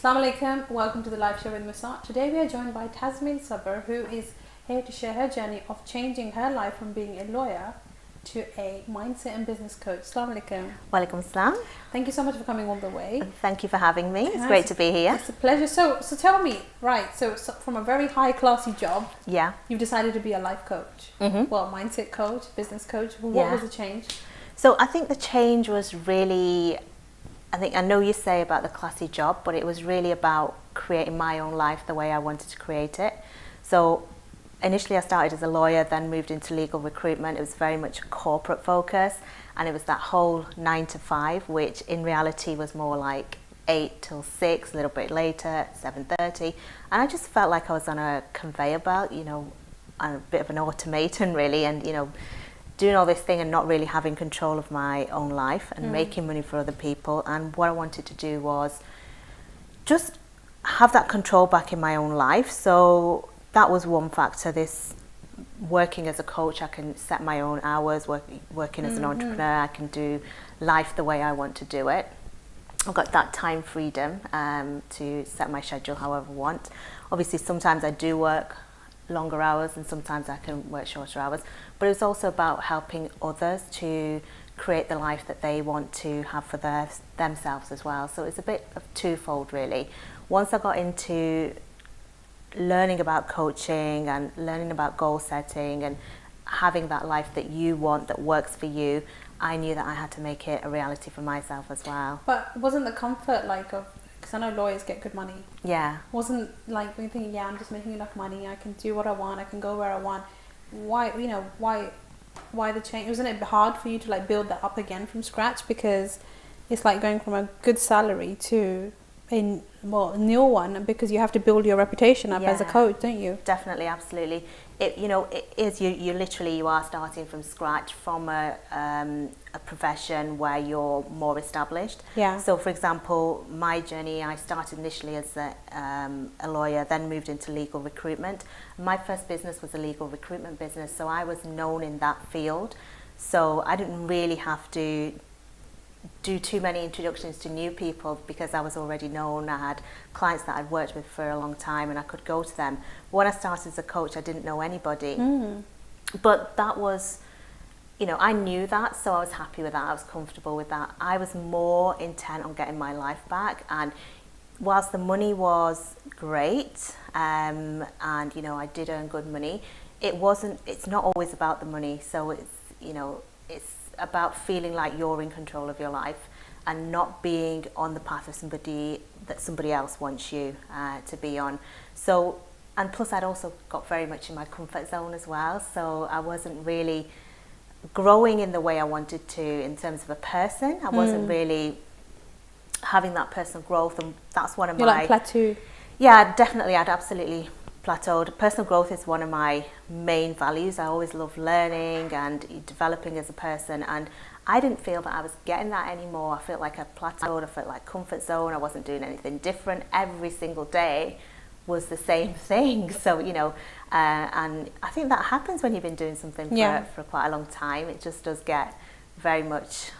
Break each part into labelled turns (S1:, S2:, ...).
S1: Assalamu alaikum, welcome to the live show with Musart. Today we are joined by Tasmin Sabar, who is here to share her journey of changing her life from being a lawyer to a mindset and business coach. Assalamu alaikum.
S2: Walaikum salam.
S1: Thank you so much for coming all the way.
S2: Thank you for having me. It's great to be here.
S1: It's a pleasure. So tell me, right, so from a very high classy job,
S2: Yeah.
S1: you've decided to be a life coach. Well, mindset coach, business coach. What was the change?
S2: So I think the change was really, I know you say about the classy job, but it was really about creating my own life the way I wanted to create it. So initially I started as a lawyer, then moved into legal recruitment. It was very much a corporate focus, and it was that whole 9 to 5, which in reality was more like 8 till 6, a little bit later, 7:30. And I just felt like I was on a conveyor belt, a bit of an automaton really, and doing all this thing and not really having control of my own life and making money for other people. And what I wanted to do was just have that control back in my own life. So that was one factor. This working as a coach, I can set my own hours. Working as an entrepreneur, I can do life the way I want to do it. I've got that time freedom to set my schedule however I want. Obviously sometimes I do work longer hours and sometimes I can work shorter hours, but it's also about helping others to create the life that they want to have for themselves as well. So it's a bit of twofold really. Once I got into learning about coaching and learning about goal setting and having that life that you want that works for you, I knew that I had to make it a reality for myself as well.
S1: But wasn't the comfort because I know lawyers get good money.
S2: Yeah.
S1: Wasn't like when thinking, I'm just making enough money, I can do what I want, I can go where I want. Why the change? Wasn't it hard for you to build that up again from scratch? Because it's like going from a good salary to a new one, because you have to build your reputation up as a coach, don't you?
S2: Definitely, absolutely. It is you are starting from scratch from a profession where you're more established.
S1: Yeah.
S2: So for example, my journey, I started initially as a lawyer, then moved into legal recruitment. My first business was a legal recruitment business, so I was known in that field. So I didn't really have to do too many introductions to new people because I was already known. I had clients that I'd worked with for a long time and I could go to them. When I started as a coach, I didn't know anybody. But that was, I knew that, so I was happy with that. I was comfortable with that. I was more intent on getting my life back, and whilst the money was great, and I did earn good money, it's not always about the money. So it's about feeling like you're in control of your life and not being on the path of somebody that somebody else wants you to be on. So, and plus I'd also got very much in my comfort zone as well, so I wasn't really growing in the way I wanted to in terms of a person. I wasn't really having that personal growth, and that's one of
S1: You're like plateau.
S2: Yeah, definitely, I'd absolutely plateaued. Personal growth is one of my main values. I always love learning and developing as a person, and I didn't feel that I was getting that anymore. I felt like I plateaued. I felt like comfort zone. I wasn't doing anything different. Every single day was the same thing. So and I think that happens when you've been doing something for quite a long time. It just does get very much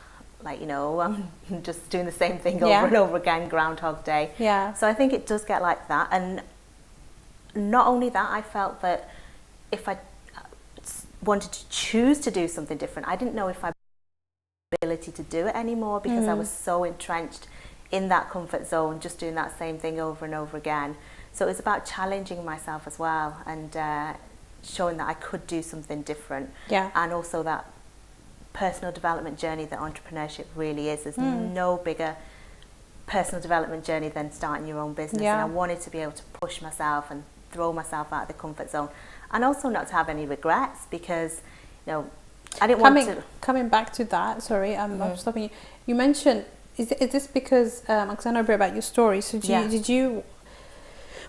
S2: like, I'm just doing the same thing over and over again, Groundhog Day.
S1: Yeah.
S2: So I think it does get like that. And not only that, I felt that if I wanted to choose to do something different, I didn't know if I had the ability to do it anymore, because I was so entrenched in that comfort zone, just doing that same thing over and over again. So it was about challenging myself as well, and showing that I could do something different.
S1: Yeah.
S2: And also that personal development journey that entrepreneurship really is. There's no bigger personal development journey than starting your own business. And I wanted to be able to push myself and throw myself out of the comfort zone, and also not to have any regrets, because I didn't want to.
S1: Coming back to that, sorry, I'm stopping you. You mentioned, is this because I know a bit about your story, so did you,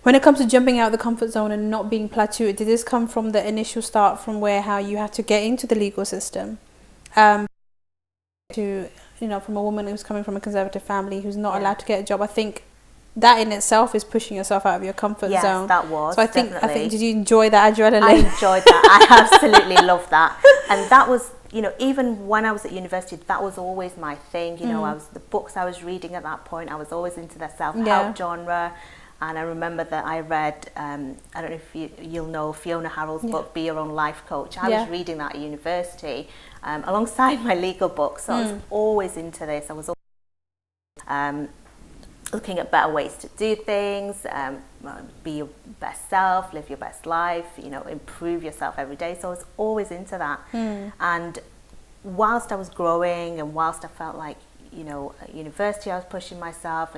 S1: when it comes to jumping out of the comfort zone and not being plateaued, did this come from the initial start, from how you had to get into the legal system, to from a woman who's coming from a conservative family who's not allowed to get a job? I think that in itself is pushing yourself out of your comfort zone.
S2: Yes, that was.
S1: So I think did you enjoy that adrenaline?
S2: I enjoyed that. I absolutely loved that. And that was you know, even when I was at university, that was always my thing. You know, the books I was reading at that point, I was always into the self-help genre. And I remember that I read, I don't know if you'll know Fiona Harrold's book, Be Your Own Life Coach. I was reading that at university alongside my legal book. So I was always into this. I was always looking at better ways to do things, be your best self, live your best life, you know, improve yourself every day. So I was always into that. And whilst I was growing and whilst I felt like, you know, at university I was pushing myself,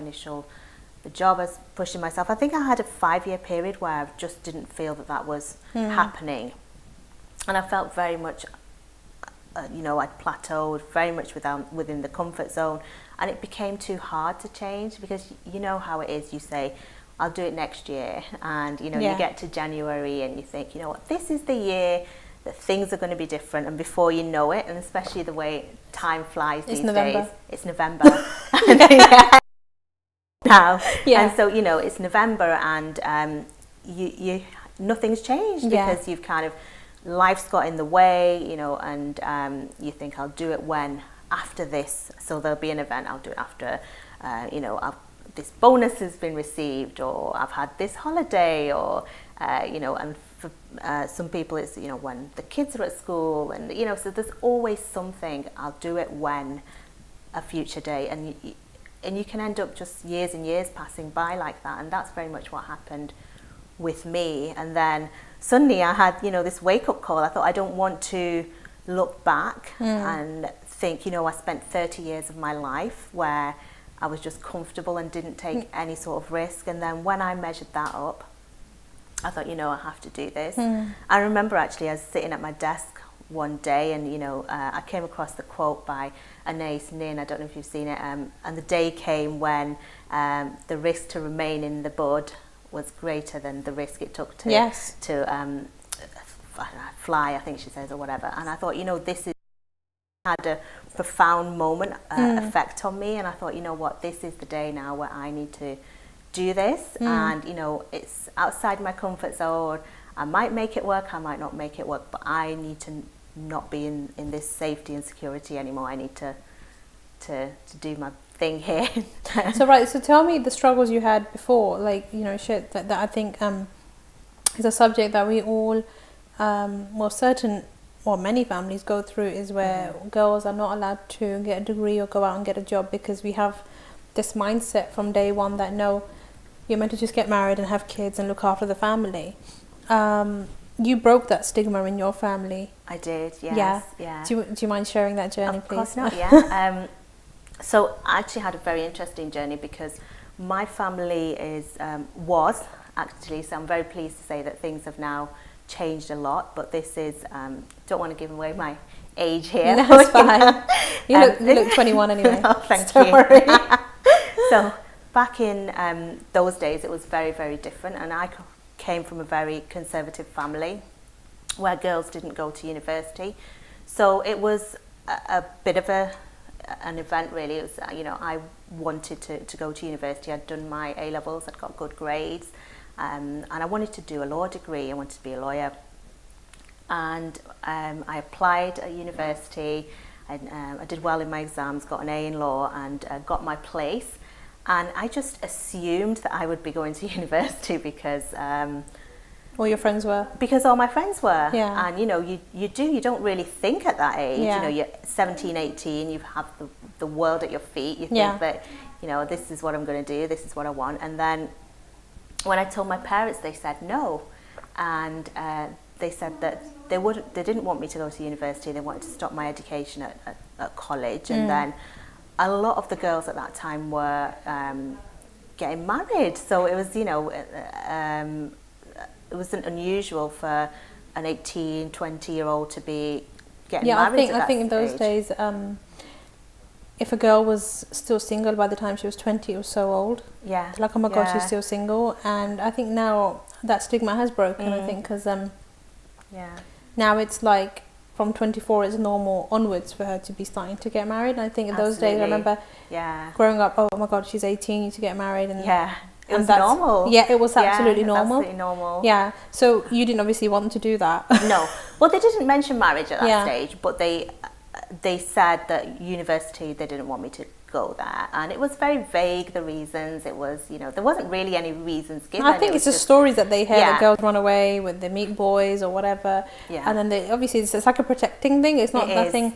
S2: the job I was pushing myself, I think I had a 5-year period where I just didn't feel that was happening. And I felt very much, you know, I'd plateaued very much within the comfort zone. And it became too hard to change, because you know how it is. You say, I'll do it next year. And, you know, you get to January and you think, you know what, this is the year that things are going to be different. And before you know it, and especially the way time flies these days, it's November. Now. And so, you know, it's November and you nothing's changed because you've kind of, life's got in the way, you know, and you think, I'll do it when? After this. So there'll be an event, I'll do it after, you know, this bonus has been received, or I've had this holiday, or, you know, and for some people it's, you know, when the kids are at school, and, you know, so there's always something, I'll do it when, a future day, and you can end up just years and years passing by like that. And that's very much what happened with me. And then suddenly I had, you know, this wake-up call. I thought, I don't want to look back and think, you know, I spent 30 years of my life where I was just comfortable and didn't take any sort of risk. And then when I measured that up, I thought, you know, I have to do this. I remember actually I was sitting at my desk one day, and, you know, I came across the quote by Anais Nin, I don't know if you've seen it, and the day came when the risk to remain in the bud was greater than the risk it took to fly, I think she says, or whatever. And I thought, you know, this had a profound moment effect on me, and I thought, you know what, this is the day now where I need to do this. And, you know, it's outside my comfort zone. I might make it work, I might not make it work, but I need to not be in this safety and security anymore. I need to do my thing here.
S1: So tell me the struggles you had before, like, you know, shit that I think is a subject that we all, many families go through, is where girls are not allowed to get a degree or go out and get a job, because we have this mindset from day one that, no, you're meant to just get married and have kids and look after the family. You broke that stigma in your family.
S2: I did, yes. Yeah.
S1: Do you mind sharing that journey, please?
S2: Of course not, yeah. So I actually had a very interesting journey, because my family was actually, so I'm very pleased to say that things have now changed a lot, but this is, don't want to give away my age here.
S1: No, it's fine. You look 21 anyway.
S2: Oh, thank you. So back in those days, it was very, very different, and I came from a very conservative family where girls didn't go to university. So it was a bit of an event, really. It was, you know, I wanted to go to university. I'd done my A-levels, I'd got good grades, and I wanted to do a law degree. I wanted to be a lawyer. And I applied at university, and I did well in my exams, got an A in law, and got my place. And I just assumed that I would be going to university because
S1: all your friends were? Because
S2: all my friends were.
S1: Yeah.
S2: And, you know, you don't really think at that age. Yeah. You know, you're 17, 18, you have the world at your feet. You think that, you know, this is what I'm going to do, this is what I want. And then when I told my parents, they said no. And they said that they didn't want me to go to university. They wanted to stop my education at college. And then a lot of the girls at that time were getting married. So it was, you know, it wasn't unusual for an 18, 20-year-old to be getting married.
S1: I think in those days, if a girl was still single by the time she was 20, it was so old.
S2: Yeah.
S1: Like, oh my God, she's still single. And I think now that stigma has broken, I think, because now it's like from 24 it's normal onwards for her to be starting to get married. And I think in those days, I remember growing up, oh my God, she's 18, you need to get married. And
S2: it was normal.
S1: Yeah, it was absolutely normal.
S2: Absolutely normal.
S1: Yeah. So you didn't obviously want to do that.
S2: No. Well, they didn't mention marriage at that
S1: Yeah.
S2: stage, but they said that university, they didn't want me to go there, and it was very vague, the reasons. It was, you know, there wasn't really any reasons given.
S1: I think
S2: It
S1: it's
S2: was
S1: just stories that they hear that
S2: Yeah.
S1: girls run away when they meet boys or whatever,
S2: Yeah.
S1: and then they obviously it's like a protecting thing. It's not
S2: It is.
S1: nothing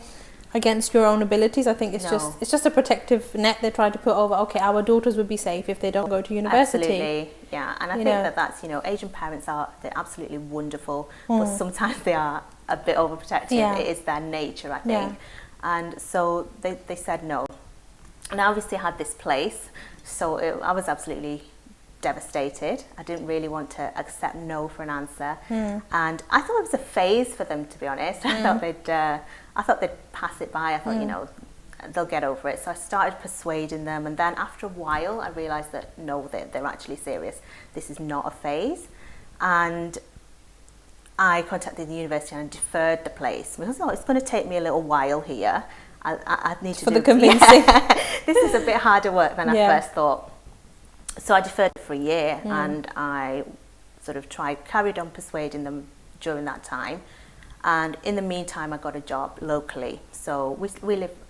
S1: against your own abilities. I think it's
S2: No.
S1: just a protective net they're trying to put over. Okay, our daughters would be safe if they don't go to university.
S2: Absolutely, yeah. And I
S1: You
S2: think
S1: know.
S2: that that's, you know, Asian parents they're absolutely wonderful, but sometimes they are a bit overprotective.
S1: Yeah.
S2: It is their nature, I think.
S1: Yeah.
S2: And so they said no. And I obviously had this place, so I was absolutely devastated. I didn't really want to accept no for an answer, and I thought it was a phase for them, to be honest. I thought they'd pass it by. I thought, you know, they'll get over it. So I started persuading them, and then after a while, I realised that no, they're actually serious. This is not a phase, and I contacted the university and deferred the place because it's going to take me a little while here. I need to
S1: For
S2: do
S1: the convincing.
S2: This is a bit harder work than
S1: Yeah.
S2: I first thought. So I deferred it for a year, and I sort of carried on persuading them during that time. And in the meantime, I got a job locally. So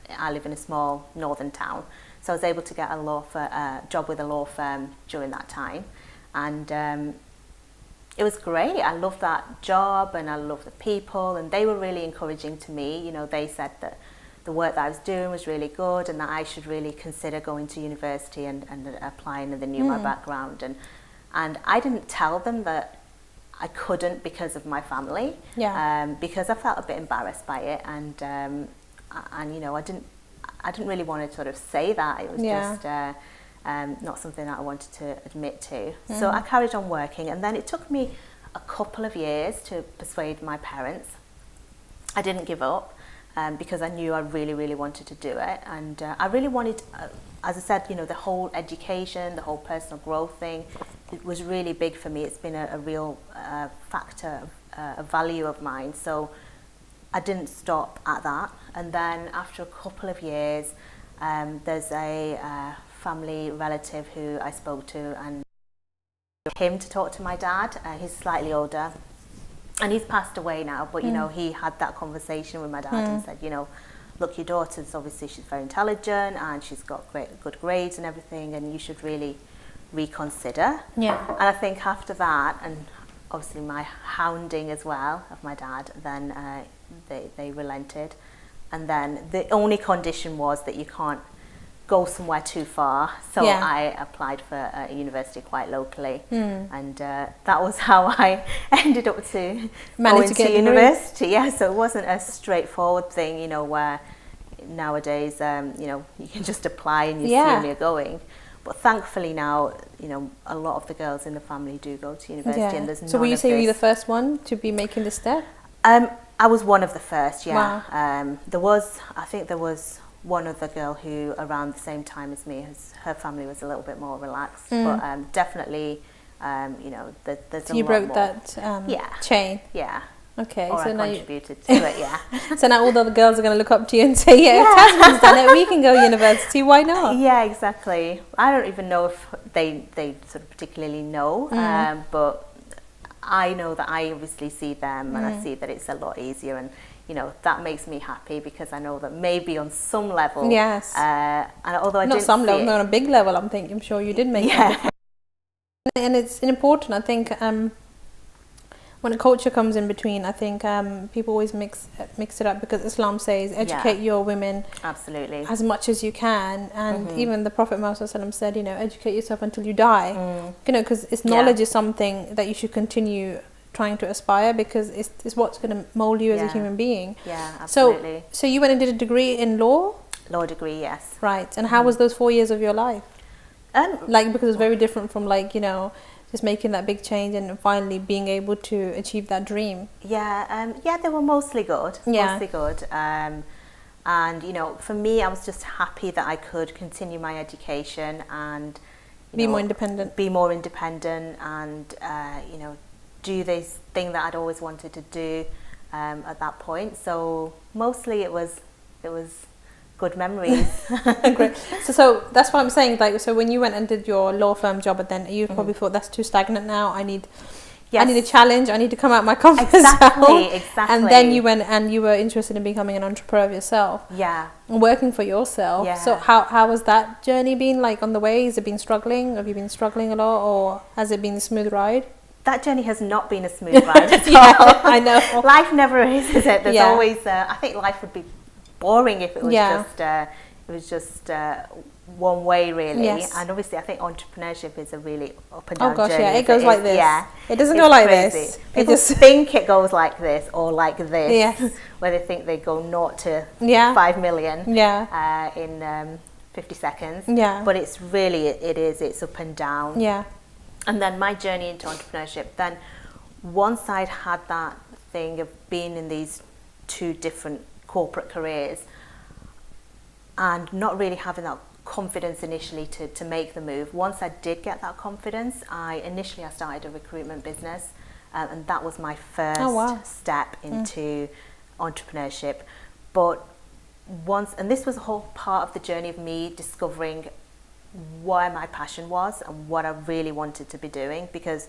S2: I live in a small northern town. So I was able to get a job with a law firm during that time. And it was great. I loved that job, and I loved the people, and they were really encouraging to me. You know, they said that the work that I was doing was really good, and that I should really consider going to university and applying, and they knew my background. And I didn't tell them that I couldn't because of my family, because I felt a bit embarrassed by it, and you know, I didn't really want to sort of say that. It was just not something that I wanted to admit to. So I carried on working, and then it took me a couple of years to persuade my parents. I didn't give up. Because I knew I really, really wanted to do it, and I really wanted, as I said, you know, the whole education, the whole personal growth thing, it was really big for me. It's been a real factor, a value of mine. So I didn't stop at that, and then after a couple of years, there's a family relative who I spoke to, and him to talk to my dad. He's slightly older. And he's passed away now, but, you know, he had that conversation with my dad and said, you know, look, your daughter's obviously, she's very intelligent and she's got good grades and everything, and you should really reconsider. Yeah. And I think after that, and obviously my hounding as well of my dad, then they relented. And then the only condition was that you can't go somewhere too far, so I applied for a university quite locally, and that was how I ended up to going to university. Yeah, so it wasn't a straightforward thing, you know, where nowadays you know, you can just apply and you see where you're going. But thankfully now, you know, a lot of the girls in the family do go to university, and there's none.
S1: So will you say
S2: you're
S1: the first one to be making the step?
S2: I was one of the first,
S1: Wow.
S2: I think there was one other girl who, around the same time as me, her family was a little bit more relaxed, but definitely, you know, there's
S1: So
S2: a
S1: you
S2: lot
S1: broke
S2: more.
S1: that chain.
S2: Yeah.
S1: Okay,
S2: Or
S1: so
S2: I
S1: now
S2: contributed to it, yeah.
S1: so now all the other girls are going to look up to you and say, yeah, if Tasmin's done it, we can go university, why not?
S2: Yeah, exactly. I don't even know if they sort of particularly know, but I know that I obviously see them, and I see that it's a lot easier, and you know, that makes me happy because I know that maybe on some level,
S1: yes,
S2: and although I
S1: not
S2: didn't
S1: some
S2: see
S1: level,
S2: it,
S1: not on a big level, I'm sure you did make it. And it's important, I think, when a culture comes in between, I think people always mix it up, because Islam says educate your women
S2: absolutely
S1: as much as you can, and even the Prophet Muhammad said, you know, educate yourself until you die, you know, because knowledge is something that you should continue trying to aspire, because it's what's going to mold you as a human being.
S2: Yeah, absolutely.
S1: So you went and did a degree in law?
S2: Law degree, yes.
S1: Right. And how was those 4 years of your life? Like, because it's very different from, like, you know, just making that big change and finally being able to achieve that dream.
S2: Yeah, they were mostly good. Mostly good. And, you know, for me, I was just happy that I could continue my education and
S1: be more independent.
S2: Be more independent, and, you know, do this thing that I'd always wanted to do at that point. So mostly it was good memories.
S1: Great. So that's what I'm saying. Like, so when you went and did your law firm job, and then you probably thought, that's too stagnant now, I need I need a challenge. I need to come out my comfort zone.
S2: Exactly.
S1: And then you went and you were interested in becoming an entrepreneur of yourself.
S2: Yeah.
S1: And working for yourself.
S2: Yeah.
S1: So how has that journey been like on the way? Has it been struggling? Have you been struggling a lot, or has it been a smooth ride?
S2: That journey has not been a smooth ride at all.
S1: Yeah, I know.
S2: Life never is it? There's always. I think life would be boring if it was just one way, really.
S1: Yes.
S2: And obviously, I think entrepreneurship is a really up and down
S1: Oh gosh,
S2: journey.
S1: yeah, it goes like this.
S2: Yeah,
S1: it doesn't go like
S2: crazy.
S1: this.
S2: People think it goes like this or like this.
S1: Yes.
S2: Where they think they go 0 to 5 million.
S1: Yeah.
S2: In 50 seconds.
S1: Yeah.
S2: But it's really it's up and down.
S1: Yeah.
S2: And then my journey into entrepreneurship. Then once I'd had that thing of being in these 2 different corporate careers and not really having that confidence initially to make the move. Once I did get that confidence, I started a recruitment business, and that was my first step into entrepreneurship. But and this was a whole part of the journey of me discovering where my passion was and what I really wanted to be doing, because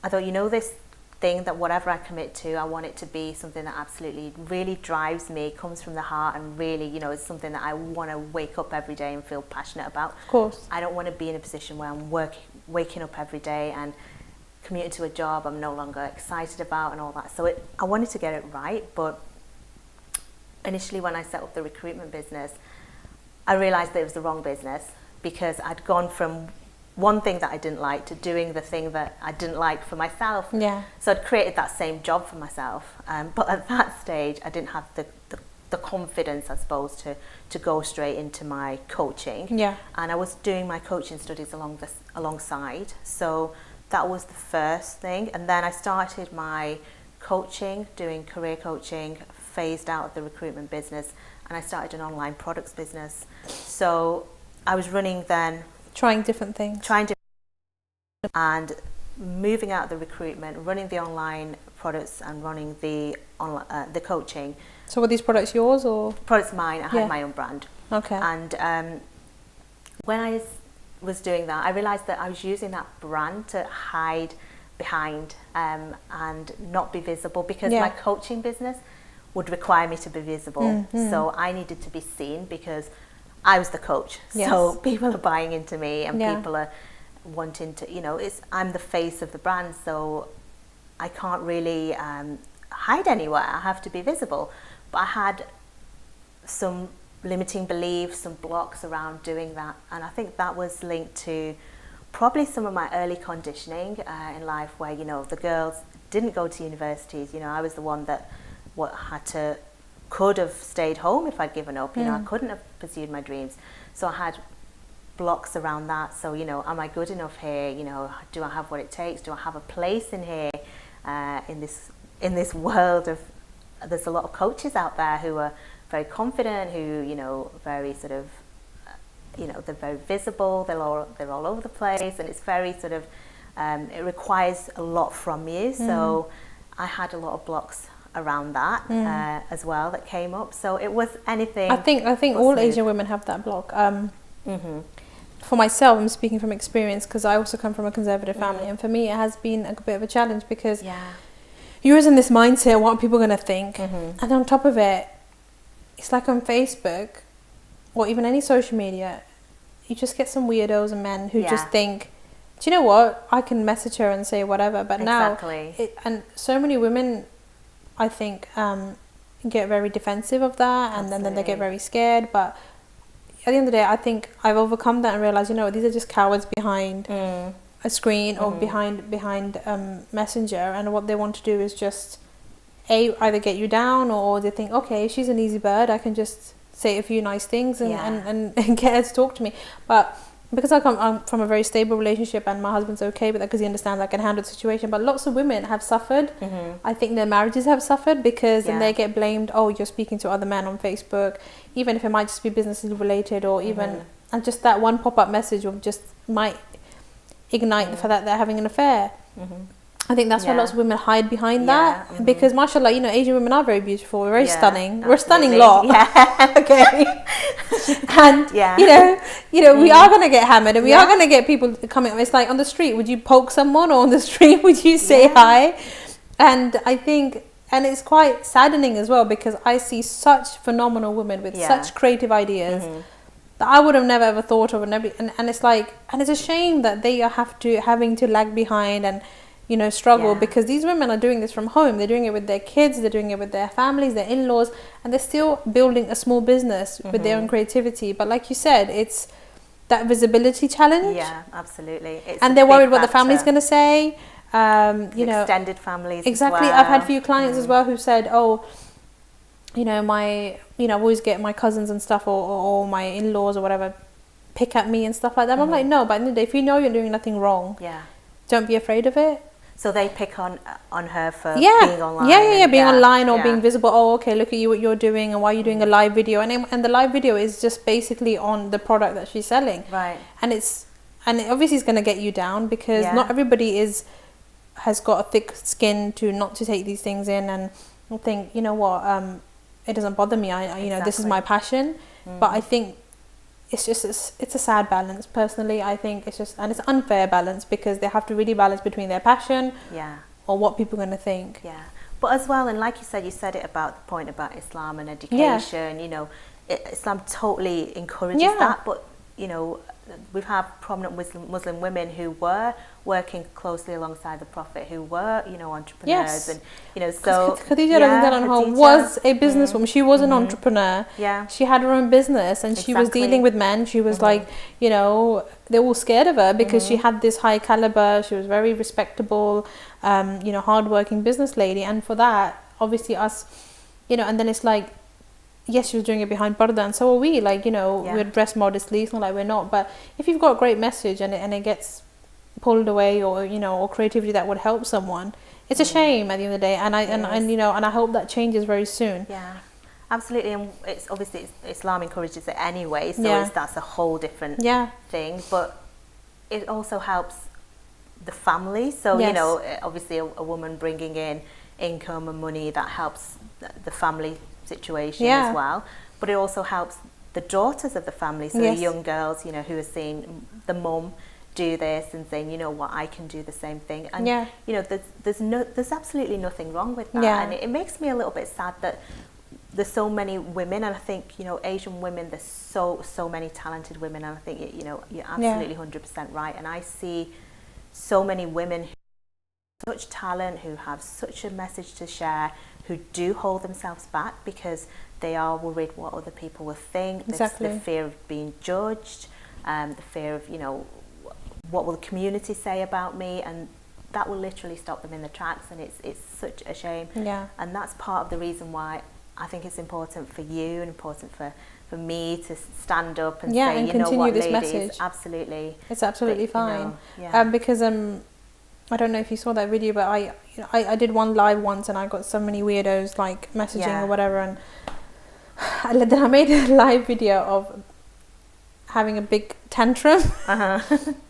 S2: I thought, this thing that whatever I commit to, I want it to be something that absolutely really drives me, comes from the heart, and really, it's something that I want to wake up every day and feel passionate about.
S1: Of course.
S2: I don't want to be in a position where I'm waking up every day and commuting to a job I'm no longer excited about and all that. So I wanted to get it right, but initially when I set up the recruitment business, I realized that it was the wrong business, because I'd gone from one thing that I didn't like to doing the thing that I didn't like for myself.
S1: Yeah.
S2: So I'd created that same job for myself. But at that stage, I didn't have the confidence, I suppose, to go straight into my coaching.
S1: Yeah.
S2: And I was doing my coaching studies alongside. So that was the first thing. And then I started my coaching, doing career coaching, phased out of the recruitment business, and I started an online products business. So I was running then...
S1: Trying different things.
S2: And moving out of the recruitment, running the online products and running the coaching.
S1: So were these products yours or?
S2: Products mine. I had my own brand.
S1: Okay.
S2: And when I was doing that, I realised that I was using that brand to hide behind and not be visible, because my coaching business would require me to be visible.
S1: Mm-hmm.
S2: So I needed to be seen because I was the coach.
S1: Yes.
S2: So people are buying into me, and people are wanting to, I'm the face of the brand, so I can't really hide anywhere. I have to be visible. But I had some limiting beliefs, some blocks around doing that, and I think that was linked to probably some of my early conditioning in life, where the girls didn't go to universities. I was the one that could have stayed home if I'd given up. I couldn't have pursued my dreams. So I had blocks around that. So, am I good enough here? Do I have what it takes? Do I have a place in here? In this world of, there's a lot of coaches out there who are very confident, who, very sort of, they're very visible. They're all over the place, and it's very sort of, it requires a lot from you. So I had a lot of blocks around that as well that came up. So it was anything.
S1: I think all Asian women have that block. For myself, I'm speaking from experience, because I also come from a conservative family, and for me it has been a bit of a challenge, because you're in this mindset, what are people going to think? And on top of it, it's like on Facebook or even any social media, you just get some weirdos and men who just think, do you know what, I can message her and say whatever. But now and so many women, I think, get very defensive of that, and then they get very scared. But at the end of the day, I think I've overcome that and realised, these are just cowards behind a screen or behind Messenger, and what they want to do is just either get you down, or they think, okay, she's an easy bird, I can just say a few nice things and get her to talk to me. But because I'm from a very stable relationship, and my husband's okay with that because he understands I can handle the situation. But lots of women have suffered. I think their marriages have suffered because then they get blamed, oh, you're speaking to other men on Facebook, even if it might just be business related, or even, and just that one pop-up message of just might ignite the fact that they're having an affair. I think that's why lots of women hide behind that,
S2: mm-hmm.
S1: because mashallah, you know, Asian women are very beautiful, we're very stunning,
S2: absolutely.
S1: we're a stunning lot. Okay. And you know, we are gonna get hammered, and we are gonna get people coming. It's like on the street, would you poke someone, or on the street would you say hi? And I think, and it's quite saddening as well, because I see such phenomenal women with such creative ideas that I would have never ever thought of, and it's like, and it's a shame that they having to lag behind and, you know, struggle, because these women are doing this from home. They're doing it with their kids, they're doing it with their families, their in-laws, and they're still building a small business with their own creativity. But like you said, it's that visibility challenge.
S2: Yeah, absolutely.
S1: And they're worried what the family's going to say. You know,
S2: extended families.
S1: Exactly.
S2: As well.
S1: I've had a few clients as well who said, oh, you know, I always get my cousins and stuff, or my in-laws or whatever pick at me and stuff like that. I'm like, no, but at the end of the day, if you know you're doing nothing wrong, don't be afraid of it.
S2: So they pick on her for being online.
S1: Being online or being visible. Oh, okay, look at you, what you're doing, and why you're doing a live video. And the live video is just basically on the product that she's selling.
S2: Right.
S1: And it obviously is going to get you down, because not everybody has got a thick skin not to take these things in and think, you know what, it doesn't bother me. You know, this is my passion. But I think it's a sad balance. Personally, I think it's just, and it's an unfair balance, because they have to really balance between their passion or what people are going to think.
S2: But as well, and like you said it about the point about Islam and education. You know, Islam totally encourages that, but you know, we have prominent Muslim women who were working closely alongside the Prophet, who were, you know, entrepreneurs, and you know, so
S1: Khadija was a businesswoman. She was an entrepreneur. She had her own business, and she was dealing with men. She was like, you know, they were all scared of her, because she had this high caliber. She was very respectable, you know, hardworking business lady, and for that, obviously us, you know, and then it's like, yes, she was doing it behind parda, and so are we. Like, you know, we're dressed modestly. It's not like we're not. But if you've got a great message and it gets pulled away, or you know, or creativity that would help someone, it's a shame at the end of the day. And you know, and I hope that changes very soon.
S2: Yeah, absolutely. And it's obviously Islam encourages it anyway, so that's a whole different thing. But it also helps the family. So you know, obviously a woman bringing in income and money, that helps the family situation as well, but it also helps the daughters of the family, so the young girls, you know, who are seeing the mum do this and saying, you know what, I can do the same thing. And you know, there's absolutely nothing wrong with that. And it makes me a little bit sad that there's so many women, and I think, you know, Asian women, there's so many talented women, and I think, you know, you're absolutely 100% right. And I see so many women who have such talent, who have such a message to share, who do hold themselves back because they are worried what other people will think. The fear of being judged, the fear of, you know, what will the community say about me, and that will literally stop them in their tracks, and it's such a shame. And that's part of the reason why I think it's important for you and important for me to stand up and say, and you know what, this ladies, message. Absolutely,
S1: it's absolutely fine. You know, because I don't know if you saw that video, but I did one live once, and I got so many weirdos like messaging or whatever, and then I made a live video of having a big tantrum,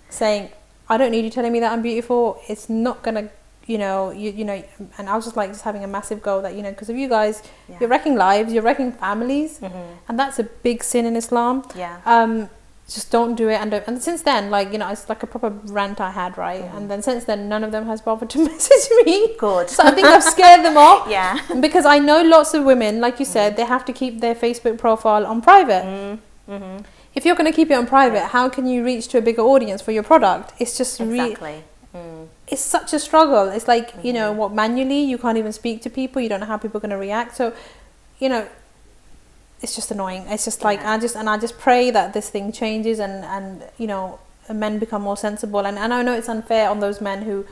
S1: saying, I don't need you telling me that I'm beautiful. It's not gonna, you know, you know, and I was just like having a massive go that, you know, because of you guys, you're wrecking lives, you're wrecking families, and that's a big sin in Islam. Just don't do it. And since then, like, you know, it's like a proper rant I had, right? And then since then, none of them has bothered to message me.
S2: Good.
S1: So I think I've scared them off. Because I know lots of women, like you said, they have to keep their Facebook profile on private. If you're going to keep it on private, how can you reach to a bigger audience for your product? It's just it's such a struggle. It's like, you know, what, manually you can't even speak to people. You don't know how people are going to react. So, you know, it's just annoying. It's just like, I just pray that this thing changes, and you know, men become more sensible. And I know it's unfair on those men who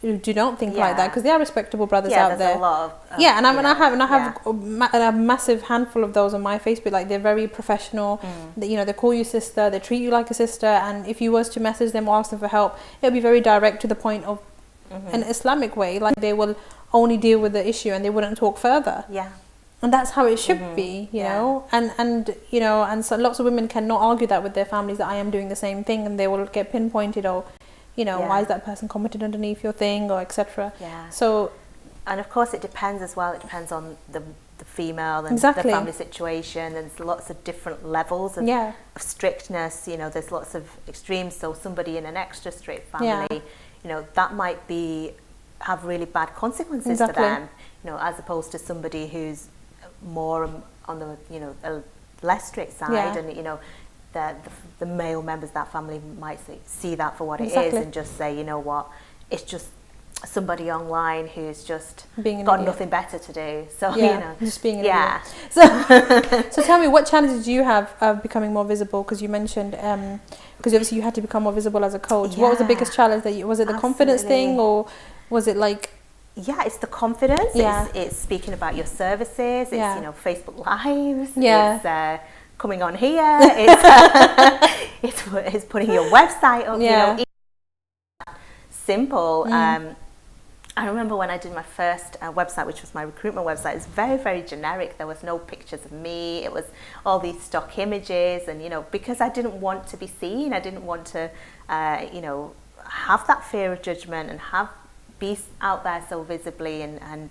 S1: do not think like that, because there are respectable brothers out there. A lot of, and I have a massive handful of those on my Facebook. Like, they're very professional. They, you know, they call you sister, they treat you like a sister, and if you was to message them or ask them for help, it'll be very direct to the point of an Islamic way. Like, they will only deal with the issue and they wouldn't talk further. And that's how it should be, you know. And you know, and so lots of women cannot argue that with their families, that I am doing the same thing, and they will get pinpointed, or you know, why is that person commented underneath your thing, or etc.
S2: Yeah.
S1: So,
S2: and of course it depends as well. It depends on the female and
S1: exactly.
S2: the family situation. There's lots of different levels of strictness. You know, there's lots of extremes. So somebody in an extra strict family, you know, that might have really bad consequences for them. You know, as opposed to somebody who's more on the, you know, a less strict side, and you know, the male members of that family might see that for what it is, and just say, you know what, it's just somebody online who's just got nothing better to do. So you know,
S1: just being an idiot. So tell me, what challenges do you have of becoming more visible? Because you mentioned, because obviously you had to become more visible as a coach. What was the biggest challenge that was it the confidence thing, or was it like?
S2: Yeah, it's the confidence. It's speaking about your services. It's you know, Facebook Lives. It's coming on here. It's putting your website up. You know, simple. I remember when I did my first website, which was my recruitment website. It's very, very generic. There was no pictures of me. It was all these stock images, and you know, because I didn't want to be seen. I didn't want to, you know, have that fear of judgment and be out there so visibly and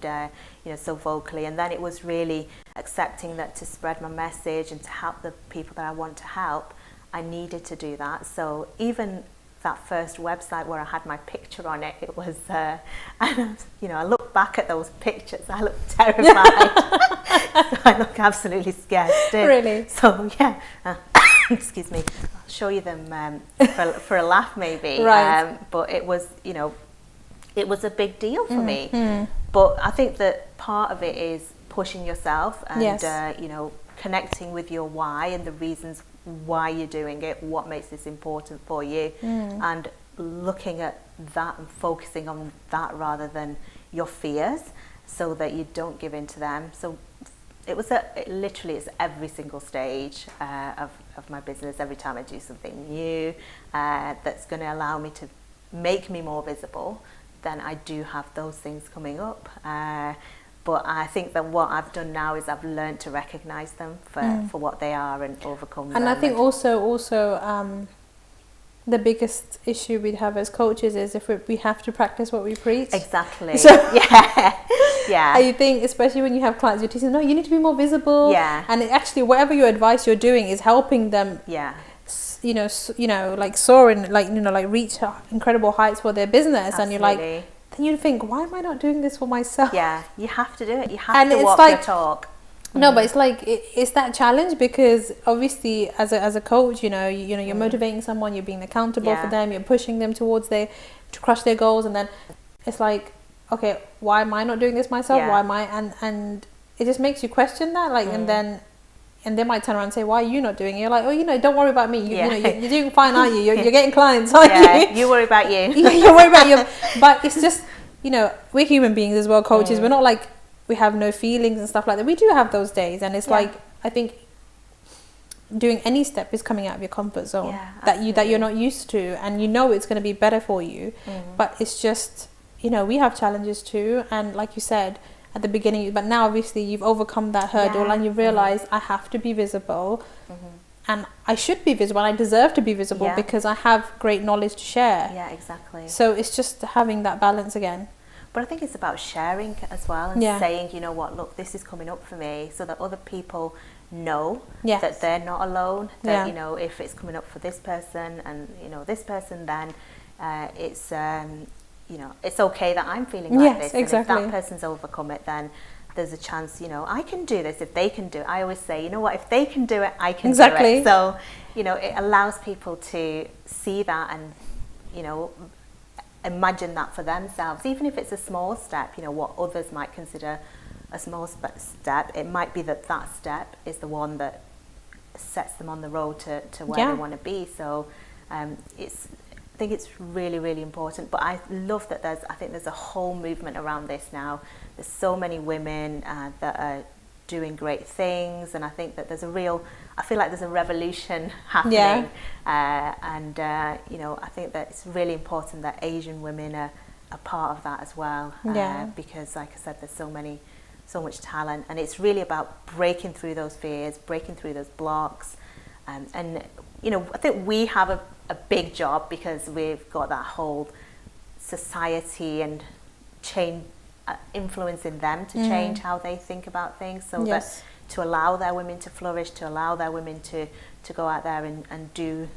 S2: you know, so vocally. And then it was really accepting that to spread my message and to help the people that I want to help, I needed to do that. So even that first website where I had my picture on it, it was and you know, I look back at those pictures, I look terrified. So I look absolutely scared still.
S1: Really?
S2: So excuse me, I'll show you them for a laugh maybe. But it was, you know, it was a big deal for me. But I think that part of it is pushing yourself and you know, connecting with your why and the reasons why you're doing it, what makes this important for you, and looking at that and focusing on that rather than your fears, so that you don't give in to them. So it literally is every single stage of my business. Every time I do something new that's going to allow me to make me more visible, then I do have those things coming up. But I think that what I've done now is I've learned to recognise them for what they are and overcome them.
S1: And I think also the biggest issue we'd have as coaches is if we have to practice what we preach.
S2: Exactly. So, yeah.
S1: I think especially when you have clients, you're teaching them, no, you need to be more visible.
S2: Yeah.
S1: And actually, whatever your advice you're doing is helping them.
S2: Yeah.
S1: You know, like soar and like, you know, like reach incredible heights for their business.
S2: Absolutely.
S1: And you're like, then you think, why am I not doing this for myself?
S2: Yeah, you have to do it. You have to walk your talk.
S1: No, but it's like it's that challenge, because obviously as a coach, you know you're motivating someone, you're being accountable for them, you're pushing them towards to crush their goals, and then it's like, okay, why am I not doing this myself? Why am I? And it just makes you question that, like, and they might turn around and say, why are you not doing it? You're like, oh, you know, don't worry about me. You know, you're doing fine, aren't you? You're getting clients, aren't you?
S2: You worry about you.
S1: You worry about you. But it's just, you know, we're human beings as well, coaches. We're not like, we have no feelings and stuff like that. We do have those days. And it's like, I think doing any step is coming out of your comfort zone that you're not used to. And you know it's going to be better for you. But it's just, you know, we have challenges too. And like you said, at the beginning, but now obviously you've overcome that hurdle and you realize I have to be visible, and I should be visible, and I deserve to be visible because I have great knowledge to share.
S2: Yeah, exactly.
S1: So it's just having that balance again.
S2: But I think it's about sharing as well, and saying, you know what, look, this is coming up for me, so that other people know that they're not alone, that, you know, if it's coming up for this person and, you know, this person, then it's you know, it's okay that I'm feeling like this.
S1: Exactly.
S2: And if that person's overcome it, then there's a chance, you know, I can do this if they can do it. I always say, you know what, if they can do it, I can do it. So, you know, it allows people to see that and, you know, imagine that for themselves. Even if it's a small step, you know, what others might consider a small step, it might be that step is the one that sets them on the road to where they want to be. So I think it's really, really important. But I love that I think there's a whole movement around this now. There's so many women that are doing great things, and I think that I feel like there's a revolution happening. And you know, I think that it's really important that Asian women are a part of that as well. Because like I said, there's so much talent, and it's really about breaking through those fears, breaking through those blocks, and you know, I think we have a big job because we've got that whole society and change influencing them to change how they think about things, so that to allow their women to flourish, to allow their women to go out there and do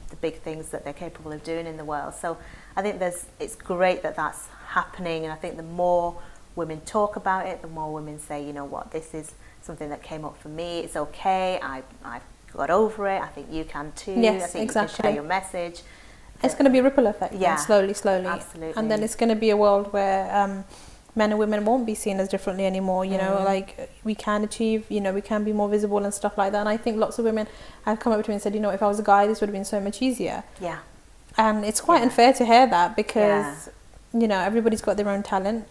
S2: the big things that they're capable of doing in the world. So I think it's great that that's happening, and I think the more women talk about it, the more women say, you know what, this is something that came up for me, it's okay, I've got over it, I think you can too.
S1: Yes,
S2: I think
S1: exactly.
S2: you can share your message.
S1: It's going to be a ripple effect,
S2: Yeah,
S1: slowly,
S2: absolutely.
S1: and then it's going to be a world where men and women won't be seen as differently anymore. You know, like we can achieve, you know, we can be more visible and stuff like that. And I think lots of women have come up to me and said, you know, if I was a guy, this would have been so much easier.
S2: Yeah.
S1: And it's quite unfair to hear that, because you know, everybody's got their own talent,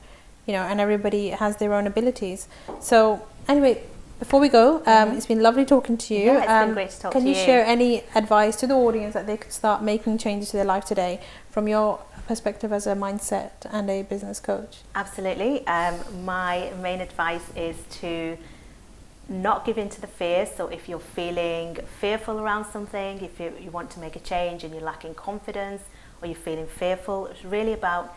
S1: you know, and everybody has their own abilities. So anyway, before we go, it's been lovely talking to you.
S2: Yeah, it's been great to talk to you.
S1: Can you share any advice to the audience that they could start making changes to their life today from your perspective as a mindset and a business coach?
S2: Absolutely. My main advice is to not give in to the fear. So if you're feeling fearful around something, if you want to make a change and you're lacking confidence, or you're feeling fearful, it's really about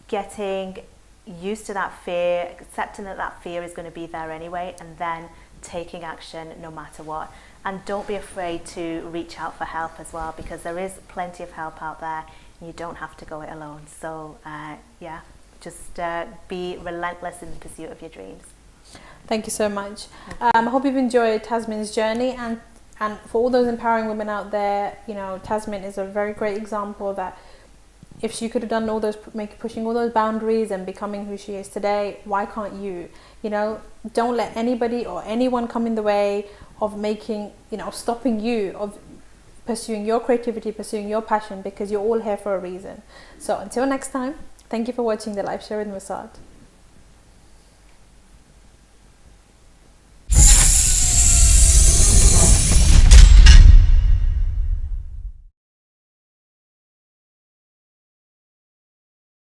S2: getting used to that fear, accepting that that fear is going to be there anyway, and then taking action no matter what. And don't be afraid to reach out for help as well, because there is plenty of help out there and you don't have to go it alone. So just be relentless in the pursuit of your dreams.
S1: Thank you so much. I hope you've enjoyed Tasmin's journey, and for all those empowering women out there, you know, Tasmin is a very great example that if she could have done all those, pushing all those boundaries and becoming who she is today, why can't you? You know, don't let anybody or anyone come in the way of making, you know, stopping you of pursuing your creativity, pursuing your passion, because you're all here for a reason. So until next time, thank you for watching the live show with Musart.